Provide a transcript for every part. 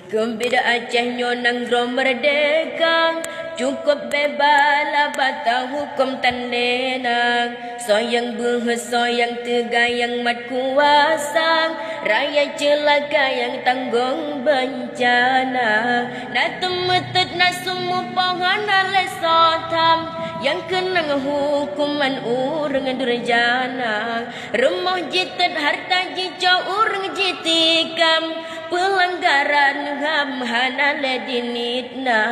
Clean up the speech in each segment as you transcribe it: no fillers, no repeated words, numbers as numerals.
Gembira Acehnya negara merdeka, cukup bebas batang hukum tanenang. Soyang bahasa yang tegayang mat kuasa, rakyat celaka yang tanggung bencana. Na temetut na semua pohon lesotam, yang kena hukuman urang durjana. Rumah jitet harta jijau urang jitikam, pelanggaran HAM hanale dinitna.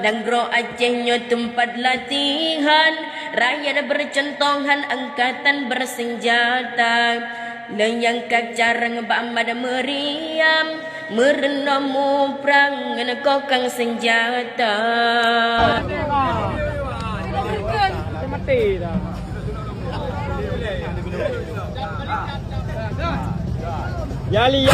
Negara Acehnya tempat latihan, rakyat bercontohan angkatan bersenjata. Lenyang kacarang bamad meriam, merenamu perang kokang senjata. Yali